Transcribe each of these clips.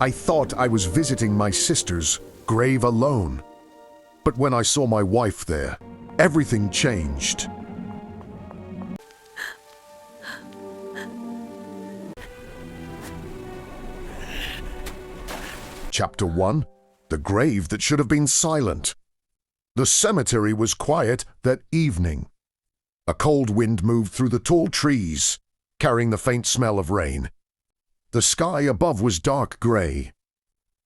I thought I was visiting my sister's grave alone. But when I saw my wife there, everything changed. Chapter 1. The grave that should have been silent. The cemetery was quiet that evening. A cold wind moved through the tall trees, carrying the faint smell of rain. The sky above was dark gray,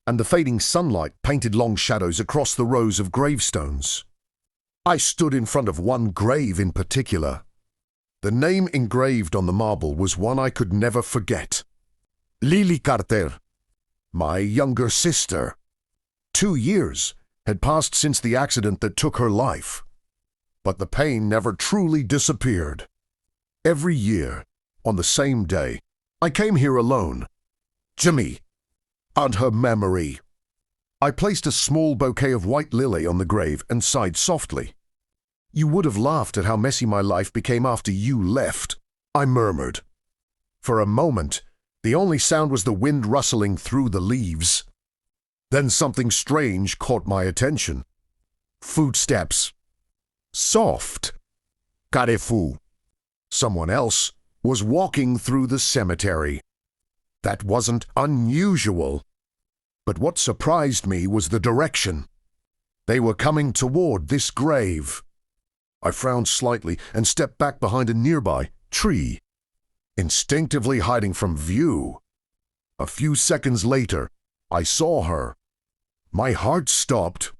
and the fading sunlight painted long shadows across the rows of gravestones. I stood in front of one grave in particular. The name engraved on the marble was one I could never forget. Lily Carter, my younger sister. 2 years had passed since the accident that took her life, but the pain never truly disappeared. Every year, on the same day, I came here alone. Jimmy, and her memory. I placed a small bouquet of white lily on the grave and sighed softly. You would have laughed at how messy my life became after you left, I murmured. For a moment, the only sound was the wind rustling through the leaves. Then something strange caught my attention. Footsteps. Soft. Carrefour. Someone else was walking through the cemetery. That wasn't unusual. But what surprised me was the direction. They were coming toward this grave. I frowned slightly and stepped back behind a nearby tree, instinctively hiding from view. A few seconds later, I saw her. My heart stopped.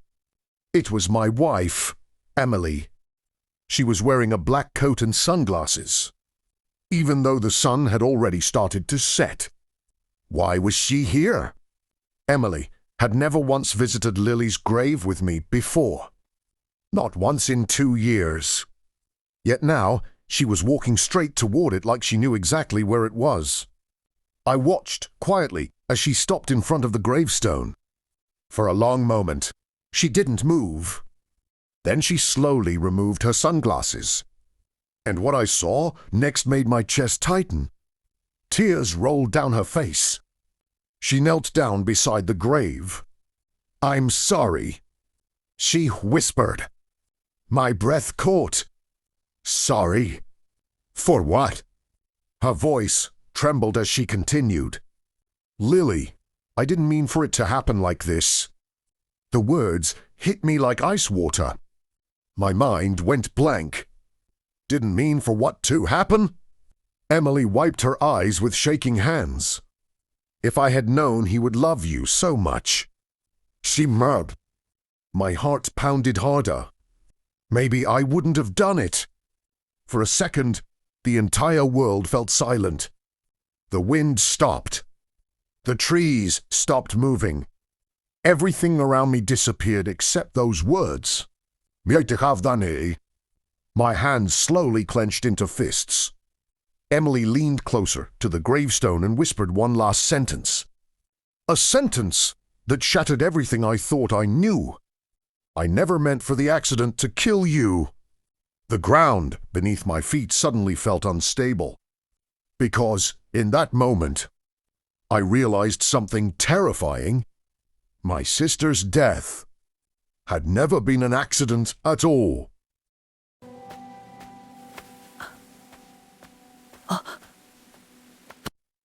It was my wife, Emily. She was wearing a black coat and sunglasses, even though the sun had already started to set. Why was she here? Emily had never once visited Lily's grave with me before. Not once in 2 years. Yet now, she was walking straight toward it like she knew exactly where it was. I watched quietly as she stopped in front of the gravestone. For a long moment, she didn't move. Then she slowly removed her sunglasses. And what I saw next made my chest tighten. Tears rolled down her face. She knelt down beside the grave. "I'm sorry," she whispered. My breath caught. "Sorry? For what?" Her voice trembled as she continued. "Lily, I didn't mean for it to happen like this." The words hit me like ice water. My mind went blank. Didn't mean for what to happen? Emily wiped her eyes with shaking hands. "If I had known he would love you so much." She murmured. My heart pounded harder. Maybe I wouldn't have done it. For a second, the entire world felt silent. The wind stopped. The trees stopped moving. Everything around me disappeared except those words. My hands slowly clenched into fists. Emily leaned closer to the gravestone and whispered one last sentence. A sentence that shattered everything I thought I knew. I never meant for the accident to kill you. The ground beneath my feet suddenly felt unstable. Because, in that moment, I realized something terrifying. My sister's death had never been an accident at all.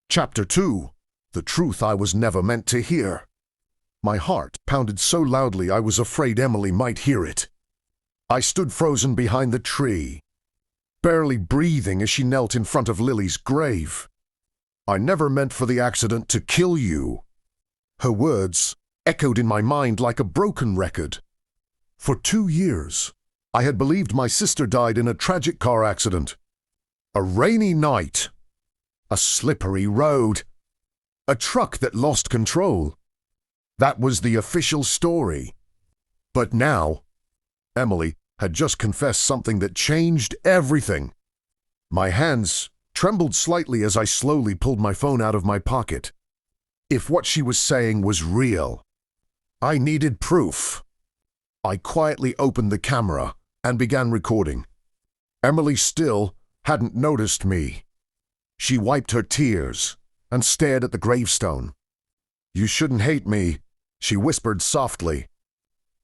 Chapter 2. The Truth I Was Never Meant to Hear. My heart pounded so loudly I was afraid Emily might hear it. I stood frozen behind the tree, barely breathing as she knelt in front of Lily's grave. I never meant for the accident to kill you. Her words echoed in my mind like a broken record. For 2 years, I had believed my sister died in a tragic car accident. A rainy night. A slippery road. A truck that lost control. That was the official story. But now, Emily had just confessed something that changed everything. My hands trembled slightly as I slowly pulled my phone out of my pocket. If what she was saying was real, I needed proof. I quietly opened the camera and began recording. Emily still hadn't noticed me. She wiped her tears and stared at the gravestone. You shouldn't hate me, she whispered softly.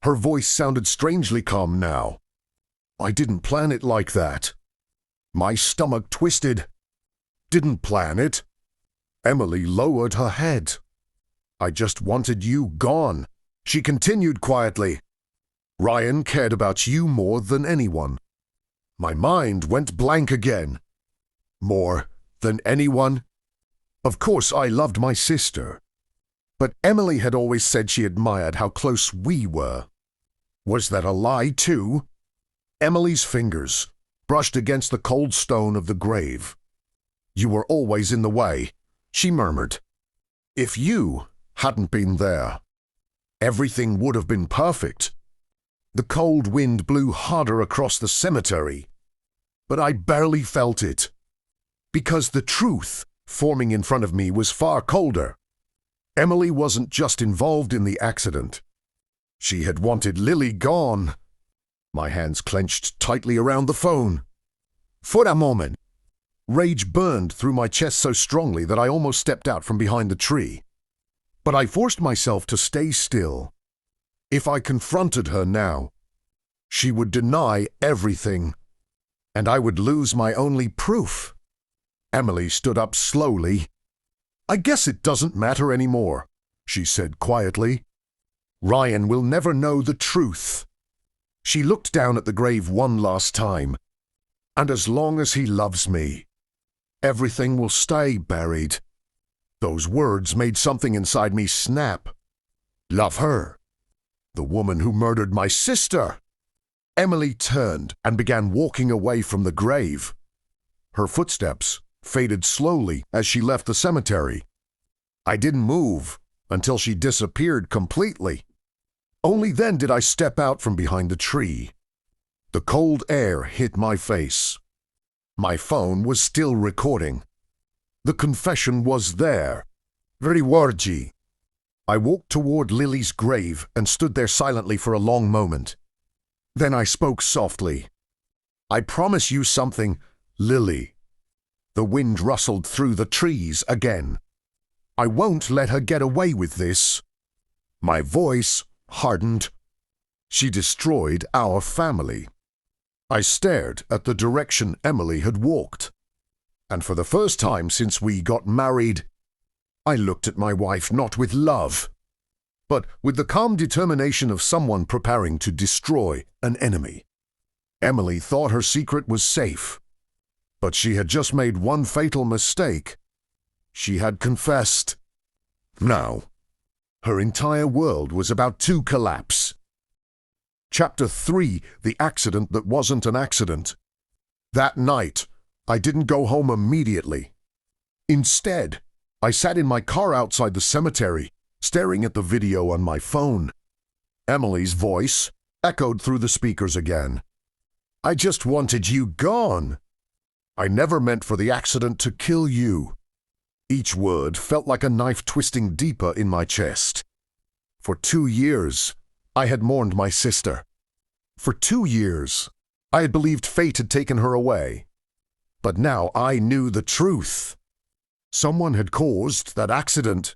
Her voice sounded strangely calm now. I didn't plan it like that. My stomach twisted. Didn't plan it. Emily lowered her head. I just wanted you gone, she continued quietly. Ryan cared about you more than anyone. My mind went blank again. More than anyone? Of course I loved my sister. But Emily had always said she admired how close we were. Was that a lie too? Emily's fingers brushed against the cold stone of the grave. You were always in the way, she murmured. If you hadn't been there, everything would have been perfect. The cold wind blew harder across the cemetery, but I barely felt it, because the truth forming in front of me was far colder. Emily wasn't just involved in the accident. She had wanted Lily gone. My hands clenched tightly around the phone. For a moment, rage burned through my chest so strongly that I almost stepped out from behind the tree. But I forced myself to stay still. If I confronted her now, she would deny everything, and I would lose my only proof. Emily stood up slowly. I guess it doesn't matter anymore, she said quietly. Ryan will never know the truth. She looked down at the grave one last time. And as long as he loves me, everything will stay buried. Those words made something inside me snap. Love her. The woman who murdered my sister. Emily turned and began walking away from the grave. Her footsteps faded slowly as she left the cemetery. I didn't move until she disappeared completely. Only then did I step out from behind the tree. The cold air hit my face. My phone was still recording. The confession was there. Very wordy. I walked toward Lily's grave and stood there silently for a long moment. Then I spoke softly. I promise you something, Lily. The wind rustled through the trees again. I won't let her get away with this. My voice hardened. She destroyed our family. I stared at the direction Emily had walked. And for the first time since we got married, I looked at my wife not with love, but with the calm determination of someone preparing to destroy an enemy. Emily thought her secret was safe, but she had just made one fatal mistake. She had confessed. Now, her entire world was about to collapse. Chapter 3, The Accident That Wasn't an Accident. That night, I didn't go home immediately. Instead, I sat in my car outside the cemetery, staring at the video on my phone. Emily's voice echoed through the speakers again. I just wanted you gone. I never meant for the accident to kill you. Each word felt like a knife twisting deeper in my chest. For 2 years, I had mourned my sister. For 2 years, I had believed fate had taken her away. But now I knew the truth. Someone had caused that accident,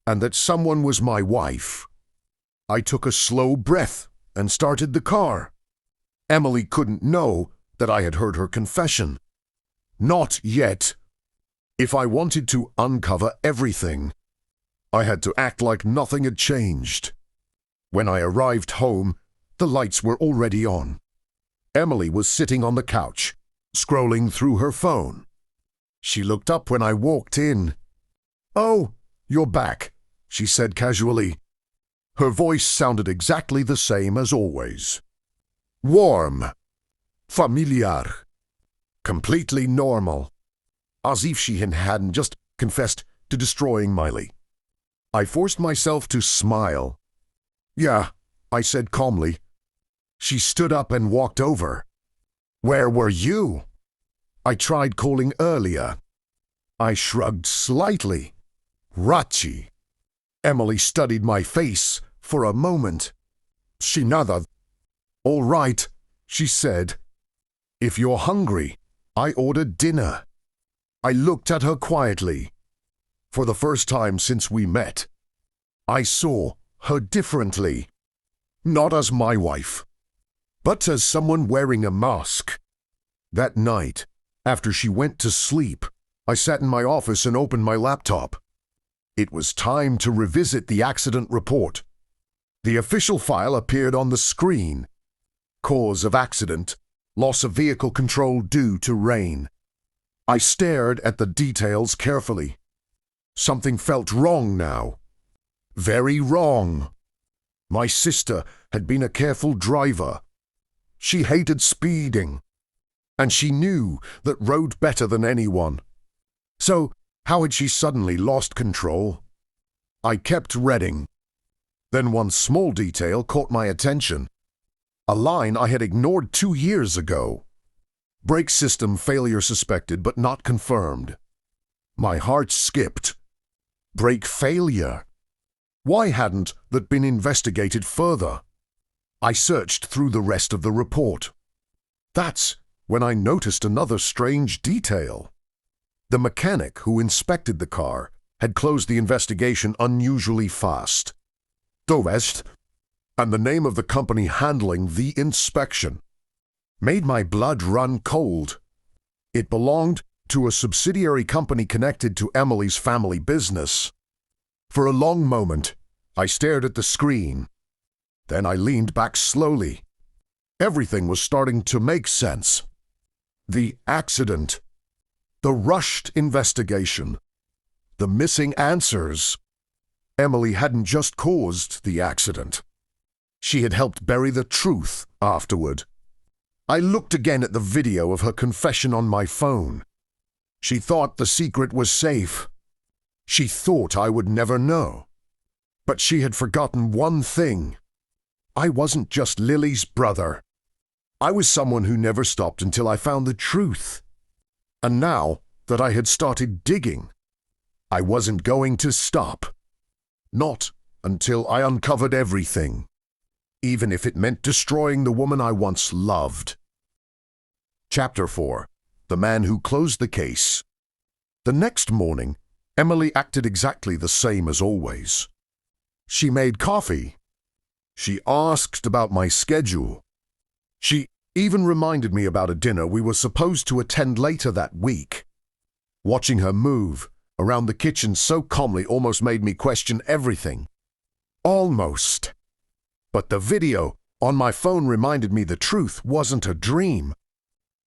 and that someone was my wife. I took a slow breath and started the car. Emily couldn't know that I had heard her confession. Not yet. If I wanted to uncover everything, I had to act like nothing had changed. When I arrived home, the lights were already on. Emily was sitting on the couch, scrolling through her phone. She looked up when I walked in. "Oh, you're back," she said casually. Her voice sounded exactly the same as always. Warm. Familiar. Completely normal. As if she hadn't just confessed to destroying Miley. I forced myself to smile. "Yeah," I said calmly. She stood up and walked over. "Where were you?" I tried calling earlier. I shrugged slightly. Rachi. Emily studied my face for a moment. She nodded. "All right," she said. "If you're hungry, I ordered dinner." I looked at her quietly. For the first time since we met, I saw her differently. Not as my wife, but as someone wearing a mask. That night, after she went to sleep, I sat in my office and opened my laptop. It was time to revisit the accident report. The official file appeared on the screen. Cause of accident: loss of vehicle control due to rain. I stared at the details carefully. Something felt wrong now. Very wrong. My sister had been a careful driver. She hated speeding, and she knew that road better than anyone. So, how had she suddenly lost control? I kept reading. Then one small detail caught my attention. A line I had ignored 2 years ago. Brake system failure suspected but not confirmed. My heart skipped. Brake failure. Why hadn't that been investigated further? I searched through the rest of the report. That's when I noticed another strange detail. The mechanic who inspected the car had closed the investigation unusually fast. Dovest, and the name of the company handling the inspection, made my blood run cold. It belonged to a subsidiary company connected to Emily's family business. For a long moment, I stared at the screen. Then I leaned back slowly. Everything was starting to make sense. The accident, the rushed investigation, the missing answers. Emily hadn't just caused the accident. She had helped bury the truth afterward. I looked again at the video of her confession on my phone. She thought the secret was safe. She thought I would never know. But she had forgotten one thing. I wasn't just Lily's brother. I was someone who never stopped until I found the truth. And now that I had started digging, I wasn't going to stop. Not until I uncovered everything, even if it meant destroying the woman I once loved. Chapter 4. The Man Who Closed the Case. The next morning, Emily acted exactly the same as always. She made coffee. She asked about my schedule. She even reminded me about a dinner we were supposed to attend later that week. Watching her move around the kitchen so calmly almost made me question everything. Almost. But the video on my phone reminded me the truth wasn't a dream.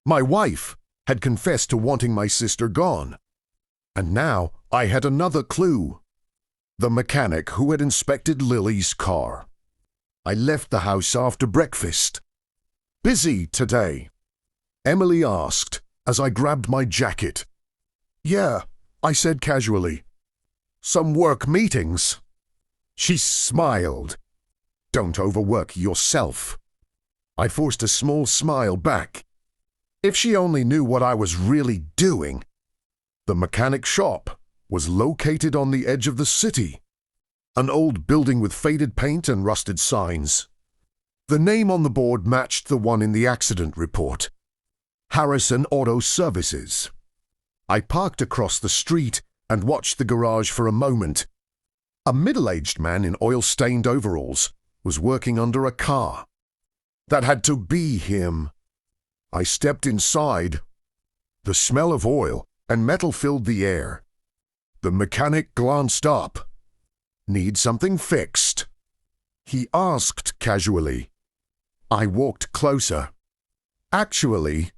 My wife had confessed to wanting my sister gone. And now I had another clue. The mechanic who had inspected Lily's car. I left the house after breakfast. Busy today? Emily asked as I grabbed my jacket. Yeah, I said casually. Some work meetings. She smiled. Don't overwork yourself. I forced a small smile back. If she only knew what I was really doing. The mechanic shop was located on the edge of the city. An old building with faded paint and rusted signs. The name on the board matched the one in the accident report. Harrison Auto Services. I parked across the street and watched the garage for a moment. A middle-aged man in oil-stained overalls was working under a car. That had to be him. I stepped inside. The smell of oil and metal filled the air. The mechanic glanced up. Need something fixed? He asked casually. I walked closer. Actually,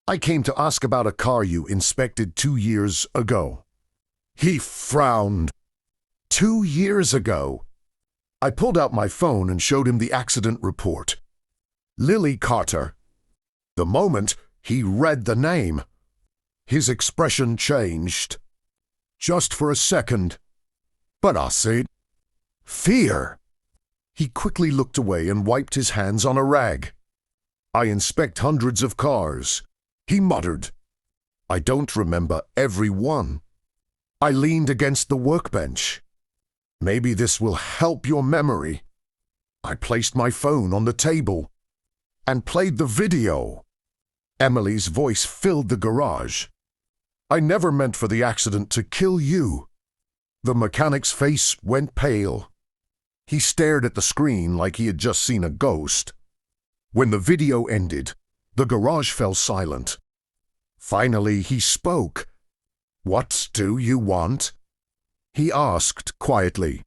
I came to ask about a car you inspected 2 years ago. He frowned. 2 years ago? I pulled out my phone and showed him the accident report. Lily Carter. The moment he read the name, his expression changed. Just for a second. But I said, fear. He quickly looked away and wiped his hands on a rag. I inspect hundreds of cars. He muttered. I don't remember every one. I leaned against the workbench. Maybe this will help your memory. I placed my phone on the table and played the video. Emily's voice filled the garage. I never meant for the accident to kill you. The mechanic's face went pale. He stared at the screen like he had just seen a ghost. When the video ended, the garage fell silent. Finally, he spoke. "What do you want?" he asked quietly.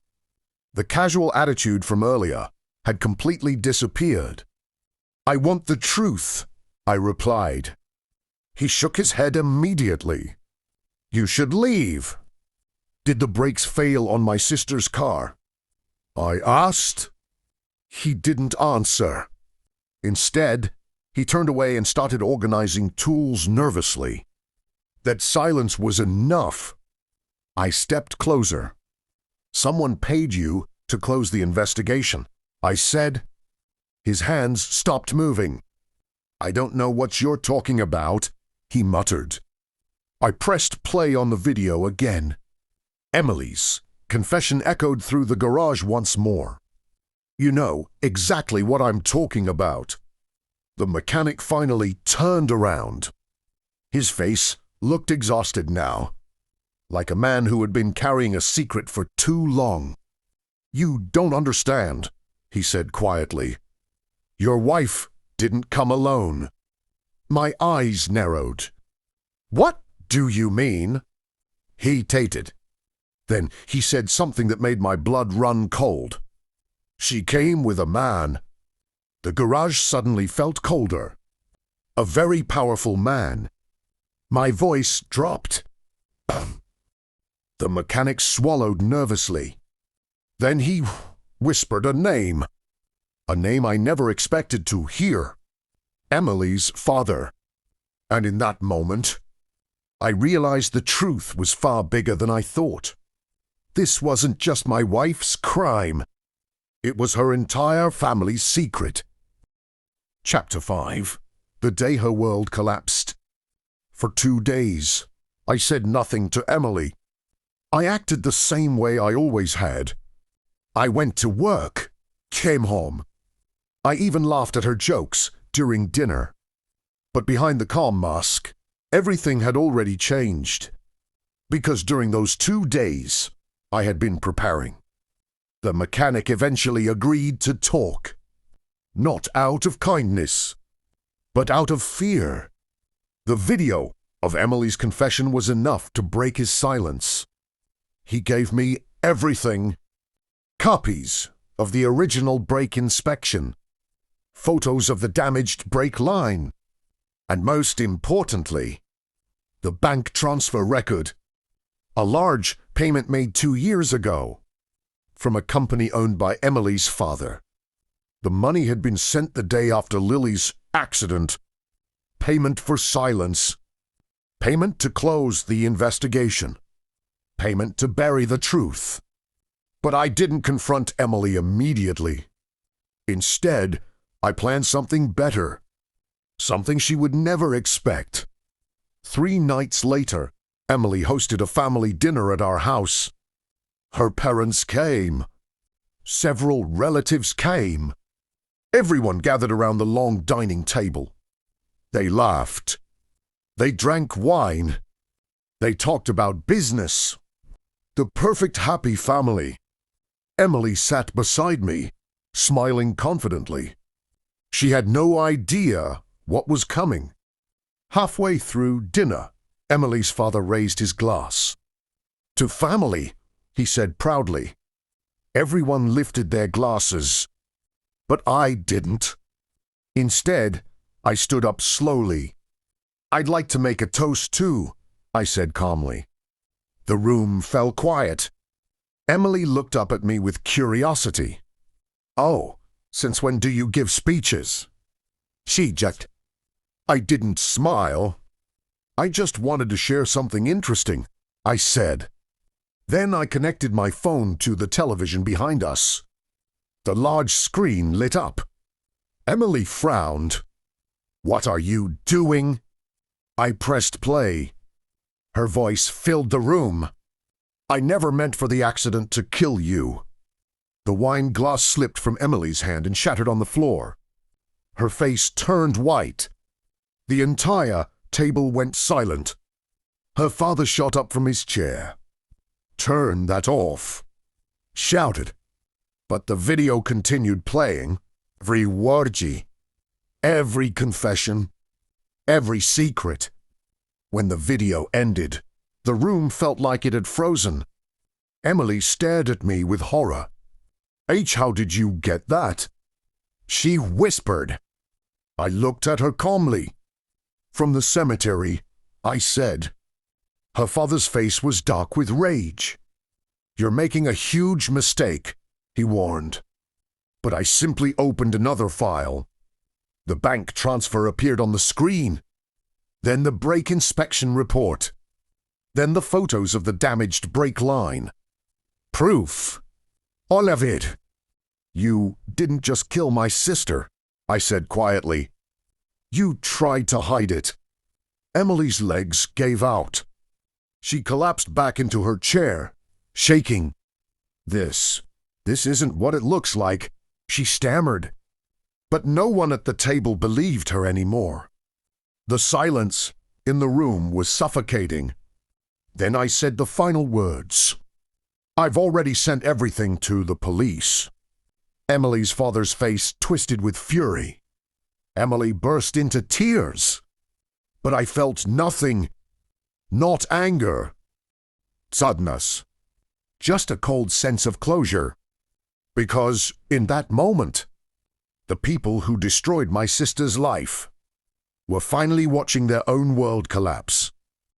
The casual attitude from earlier had completely disappeared. "I want the truth," I replied. He shook his head immediately. "You should leave." "Did the brakes fail on my sister's car?" I asked. He didn't answer. Instead, he turned away and started organizing tools nervously. That silence was enough. I stepped closer. "Someone paid you to close the investigation," I said. His hands stopped moving. "I don't know what you're talking about," he muttered. I pressed play on the video again. Emily's confession echoed through the garage once more. "You know exactly what I'm talking about." The mechanic finally turned around. His face looked exhausted now, like a man who had been carrying a secret for too long. "You don't understand," he said quietly. "Your wife didn't come alone." My eyes narrowed. "What do you mean?" He tated. Then he said something that made my blood run cold. "She came with a man." The garage suddenly felt colder. A very powerful man. My voice dropped. The mechanic swallowed nervously. Then he whispered a name. A name I never expected to hear. Emily's father. And in that moment, I realized the truth was far bigger than I thought. This wasn't just my wife's crime. It was her entire family's secret. Chapter 5. The day her world collapsed. For 2 days, I said nothing to Emily. I acted the same way I always had. I went to work, came home. I even laughed at her jokes during dinner. But behind the calm mask, everything had already changed. Because during those 2 days, I had been preparing. The mechanic eventually agreed to talk. Not out of kindness, but out of fear. The video of Emily's confession was enough to break his silence. He gave me everything. Copies of the original brake inspection, photos of the damaged brake line, and most importantly, the bank transfer record. A large payment made 2 years ago from a company owned by Emily's father. The money had been sent the day after Lily's accident. Payment for silence. Payment to close the investigation. Payment to bury the truth. But I didn't confront Emily immediately. Instead, I planned something better. Something she would never expect. 3 nights later, Emily hosted a family dinner at our house. Her parents came. Several relatives came. Everyone gathered around the long dining table. They laughed. They drank wine. They talked about business. The perfect happy family. Emily sat beside me, smiling confidently. She had no idea what was coming. Halfway through dinner, Emily's father raised his glass. "To family," he said proudly. Everyone lifted their glasses, but I didn't. Instead, I stood up slowly. "I'd like to make a toast too," I said calmly. The room fell quiet. Emily looked up at me with curiosity. "Oh, since when do you give speeches?" she joked. I didn't smile. "I just wanted to share something interesting," I said. Then I connected my phone to the television behind us. The large screen lit up. Emily frowned. "What are you doing?" I pressed play. Her voice filled the room. "I never meant for the accident to kill you." The wine glass slipped from Emily's hand and shattered on the floor. Her face turned white. The entire table went silent. Her father shot up from his chair. "Turn that off," shouted. But the video continued playing, every orgy, every confession, every secret. When the video ended, the room felt like it had frozen. Emily stared at me with horror. "H, how did you get that?" She whispered. I looked at her calmly. "From the cemetery," I said. Her father's face was dark with rage. "You're making a huge mistake," he warned. But I simply opened another file. The bank transfer appeared on the screen. Then the brake inspection report. Then the photos of the damaged brake line. Proof. All of it. "You didn't just kill my sister," I said quietly. "You tried to hide it." Emily's legs gave out. She collapsed back into her chair, shaking. This isn't what it looks like," she stammered. But no one at the table believed her anymore. The silence in the room was suffocating. Then I said the final words. "I've already sent everything to the police." Emily's father's face twisted with fury. Emily burst into tears. But I felt nothing. Not anger. Sadness. Just a cold sense of closure. Because in that moment, the people who destroyed my sister's life were finally watching their own world collapse.